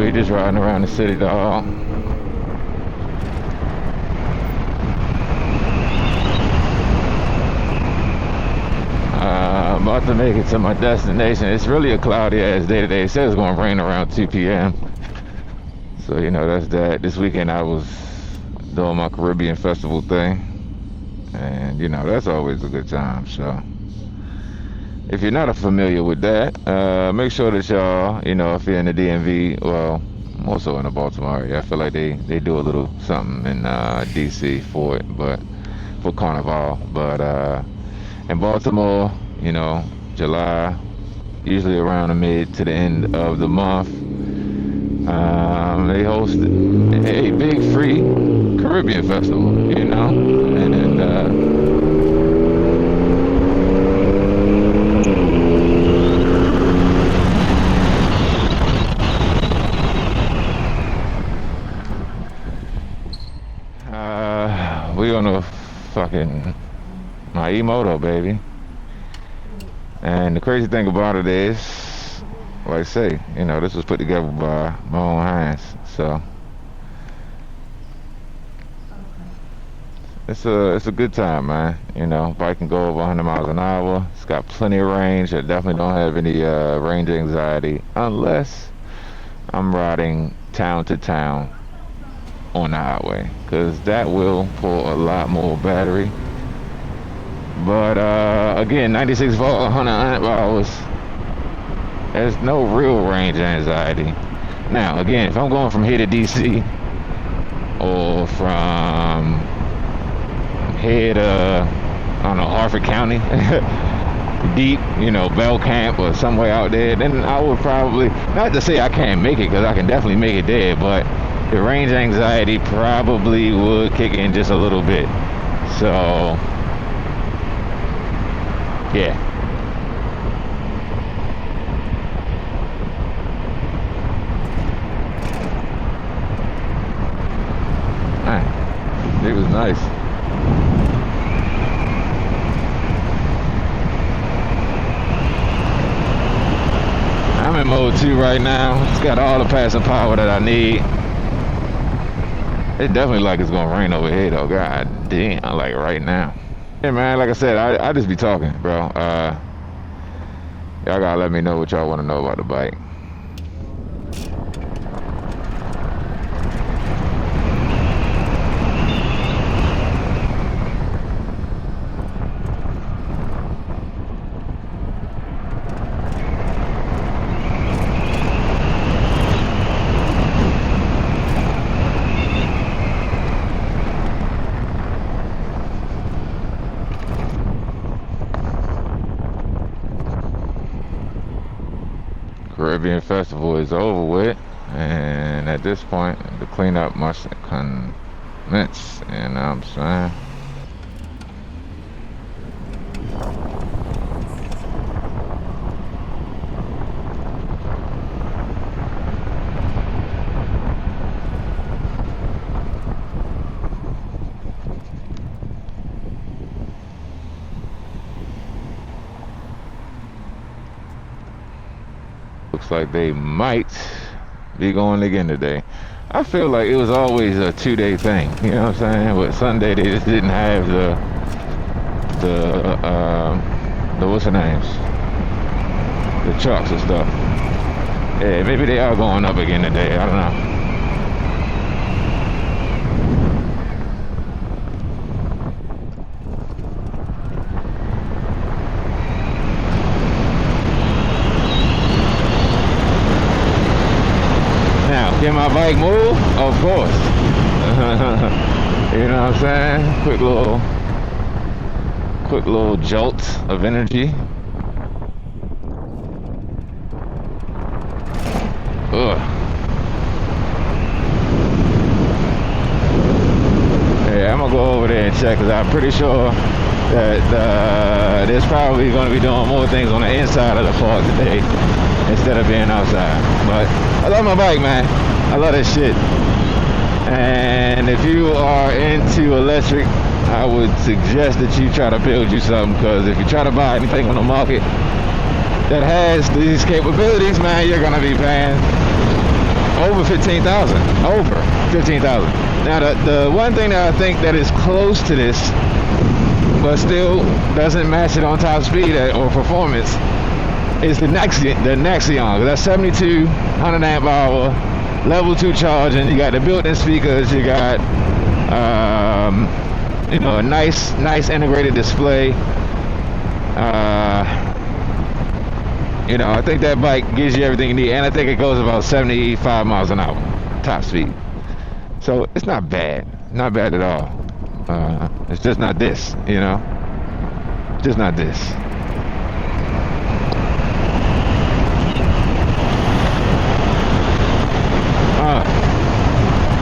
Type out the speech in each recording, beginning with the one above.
we just riding around the city, dog. I'm about to make it to my destination. It's really a cloudy ass day today. It says it's going to rain around 2 p.m. So, you know, that's that. This weekend I was doing my Caribbean festival thing. And, you know, that's always a good time. So, if you're not familiar with that, make sure that y'all, you know, if you're in the DMV, well, more so in the Baltimore area, I feel like they do a little something in DC for it, but for Carnival. But in Baltimore, you know, July, usually around the mid to the end of the month, they host a big free Caribbean festival, you know, and we on a fucking my E-Moto, baby. And the crazy thing about it is, like I say, you know, this was put together by my own hands. So it's a good time, man. You know, bike can go over 100 miles an hour. It's got plenty of range. I definitely don't have any range anxiety unless I'm riding town to town on the highway, because that will pull a lot more battery. But again, 96 volt, 100 amp hours, there's no real range anxiety. Now again, if I'm going from here to DC or from here to, I don't know, Harford County, deep, you know, Bell Camp or somewhere out there, then I would probably, not to say I can't make it, because I can definitely make it there, but the range anxiety probably would kick in just a little bit. So yeah. Man, it was nice. I'm in mode 2 right now. It's got all the passive power that I need. It definitely like it's gonna rain over here though. God damn, like right now. Yeah, man, like I said, I just be talking, bro. Y'all gotta let me know what y'all want to know about the bike. Caribbean Festival is over with, and at this point the cleanup must commence, you know what I'm saying? Looks like they might be going again today. I feel like it was always a 2-day thing, you know what I'm saying? But Sunday they just didn't have the what's the names? The trucks and stuff. Yeah, maybe they are going up again today. I don't know. Can my bike move? Of course. You know what I'm saying? Quick little jolt of energy. Ugh. Yeah, I'm gonna go over there and check, because I'm pretty sure that there's probably going to be doing more things on the inside of the park today instead of being outside. But I love my bike, man. I love that shit. And if you are into electric, I would suggest that you try to build you something, because if you try to buy anything on the market that has these capabilities, man, you're gonna be paying Over 15,000. Over 15,000. Now the one thing that I think that is close to this, but still doesn't match it on top speed or performance, is the Nexion. That's 7,200 amp hour, level 2 charging. You got the built-in speakers. You got a nice integrated display. I think that bike gives you everything you need, and I think it goes about 75 miles an hour top speed. So it's not bad at all. It's just not this, just not this.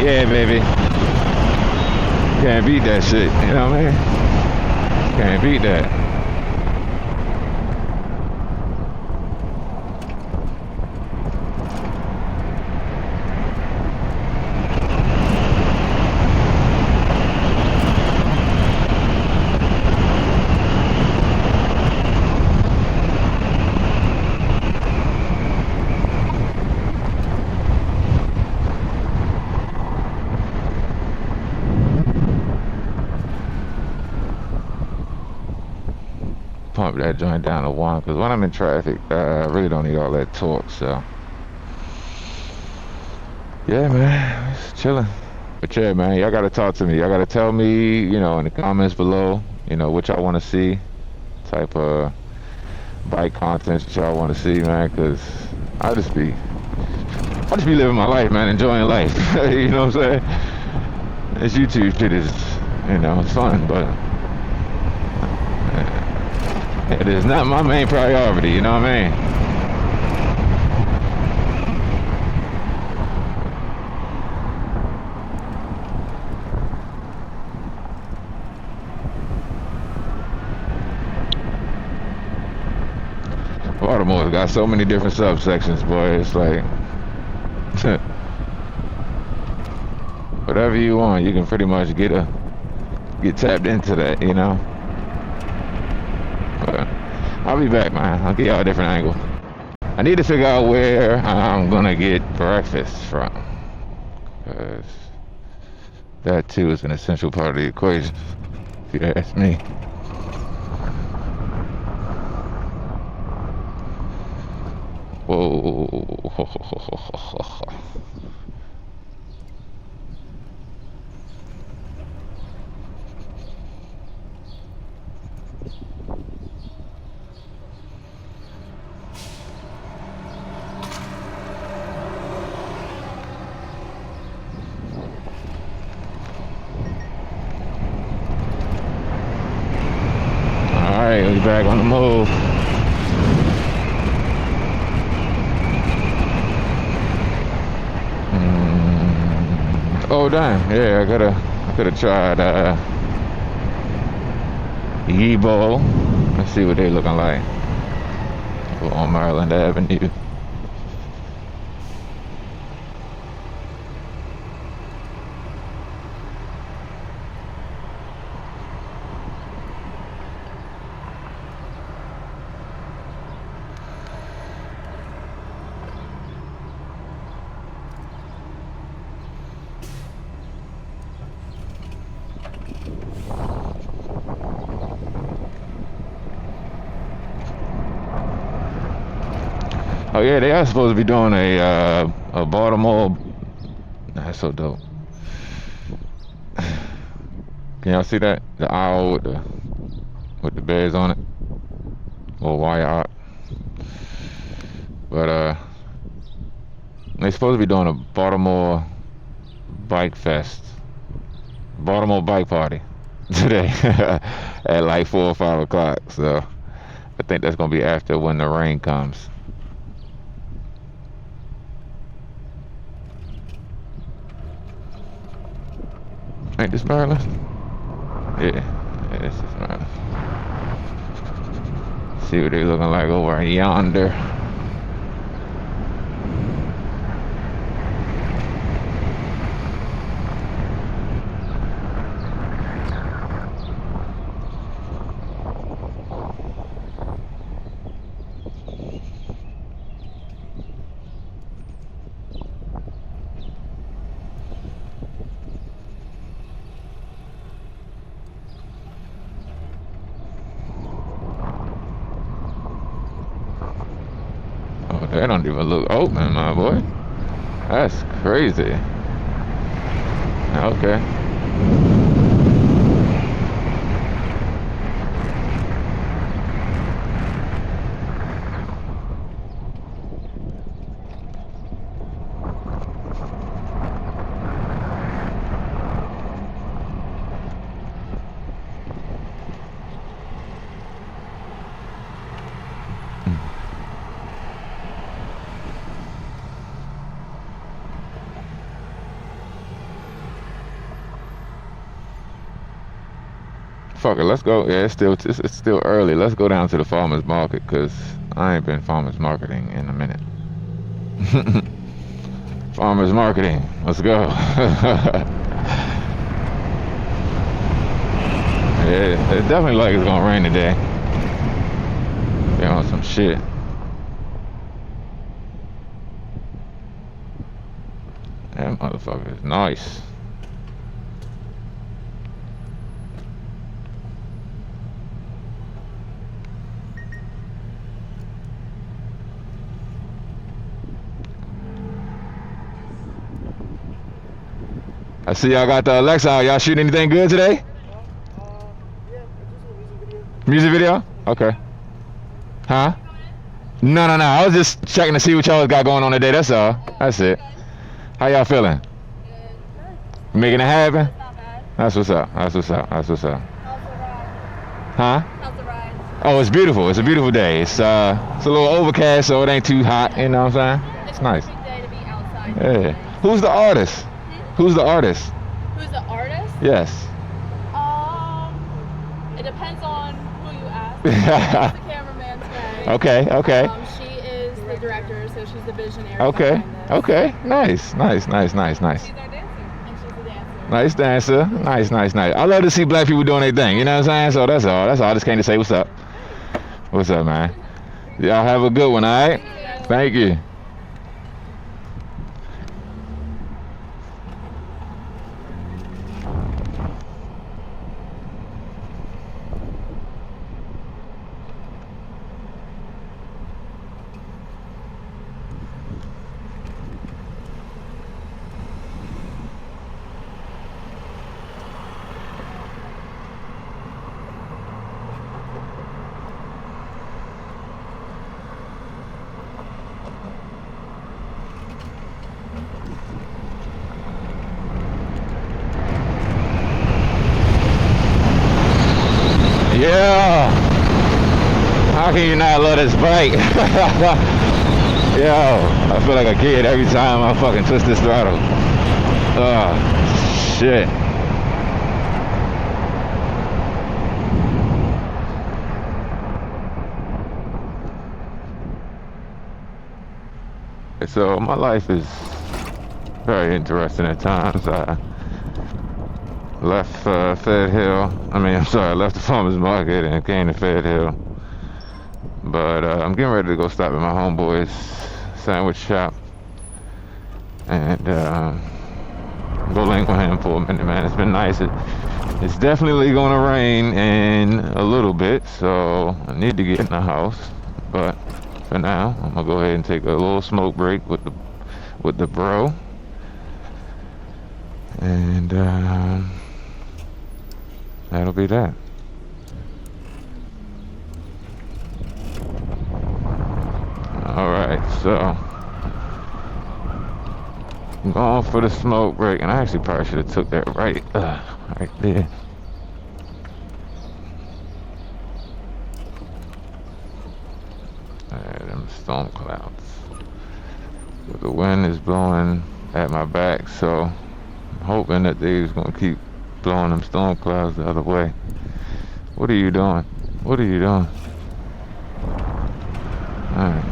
Yeah, baby. Can't beat that shit, you know what I mean? Can't beat that. Pump that joint down to 1, because when I'm in traffic, I really don't need all that torque. So yeah, man, it's chilling. But yeah, man, y'all gotta talk to me. Y'all gotta tell me, in the comments below, what y'all want to see, type of bike content that y'all want to see, man. Because I just be living my life, man, enjoying life. You know what I'm saying? This YouTube shit is, it's fun, but it is not my main priority, you know what I mean? Baltimore's got so many different subsections, boy. It's like whatever you want, you can pretty much get tapped into that, But I'll be back, man. I'll get y'all a different angle. I need to figure out where I'm gonna get breakfast from, because that too is an essential part of the equation, if you ask me. Whoa. Alright, we're back on the move. Oh damn, yeah, I could have tried Yebo. Let's see what they looking like on Maryland Avenue. Oh yeah, they are supposed to be doing a Baltimore. That's so dope. Can y'all see that? The owl with the bears on it, or wire art. But they're supposed to be doing a Baltimore Bike Fest, Baltimore Bike Party today at like 4 or 5 o'clock. So I think that's gonna be after when the rain comes. Ain't this Maryland? Yeah, this is Maryland. See what they looking like over yonder. They don't even look open, my boy. That's crazy. Okay. Fuck it, let's go. Yeah, it's still early. Let's go down to the farmers market because I ain't been farmers marketing in a minute. Farmers marketing. Let's go. Yeah, it definitely like it's gonna rain today. Be on some shit. That motherfucker is nice. I see y'all got the Alexa out. Y'all shooting anything good today? Yeah, just a music video. Music video? Okay. Huh? No. I was just checking to see what y'all got going on today. That's all. That's it. How y'all feeling? Making it happen? That's what's up. That's what's up. That's what's up. How's the ride? Huh? How's the ride? Oh, it's beautiful. It's a beautiful day. It's a little overcast, so it ain't too hot. You know what I'm saying? It's nice. It's a perfect day to be outside. Yeah. Who's the artist? Who's the artist? Who's the artist? Yes. It depends on who you ask. She's the cameraman today. Okay. She is the director, so she's the visionary. Okay. behind this. Okay. Nice. She's our dancer. And she's the dancer. Nice dancer. Nice. I love to see black people doing their thing. You know what I'm saying? So that's all. I just came to say what's up. What's up, man? Y'all have a good one, all right? Thank you. Yeah. How can you not love this bike? Yo, I feel like a kid every time I fucking twist this throttle. Oh, shit. So my life is very interesting at times. I left Fed Hill. I left the farmer's market and came to Fed Hill. But I'm getting ready to go stop at my homeboy's sandwich shop and go link with him for a minute, man. It's been nice. It's definitely going to rain in a little bit, so I need to get in the house. But for now, I'm gonna go ahead and take a little smoke break with the bro, and that'll be that. Alright, so I'm going for the smoke break, and I actually probably should have took that right there. Them storm clouds. But the wind is blowing at my back, so I'm hoping that they's gonna keep blowing them storm clouds the other way. What are you doing? What are you doing? Alright.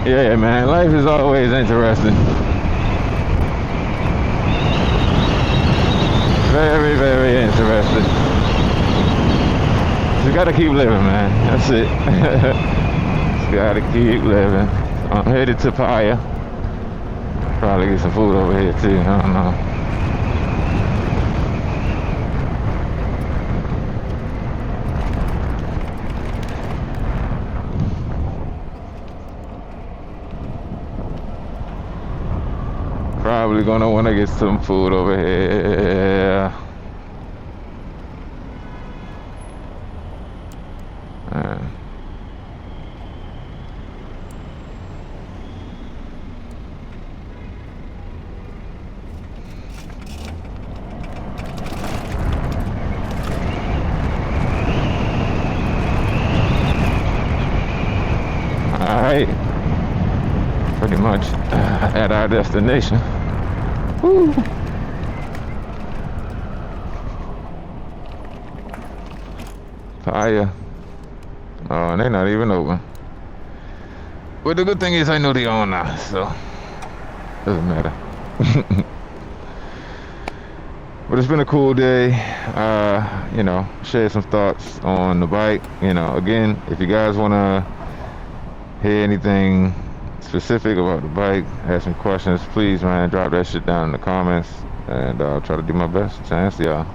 Yeah, man, life is always interesting. Very, very interesting. Just gotta keep living, man. That's it. Just gotta keep living. I'm headed to Paya. Probably get some food over here too. I don't know. Probably gonna wanna get some food over here. Alright. Pretty much at our destination. Woo. Paya. Oh, and they're not even open. But the good thing is I know the owner, so doesn't matter. But it's been a cool day. You know, share some thoughts on the bike. You know, again, if you guys wanna hear anything specific about the bike, have some questions, please, man, drop that shit down in the comments, and I'll try to do my best to answer y'all.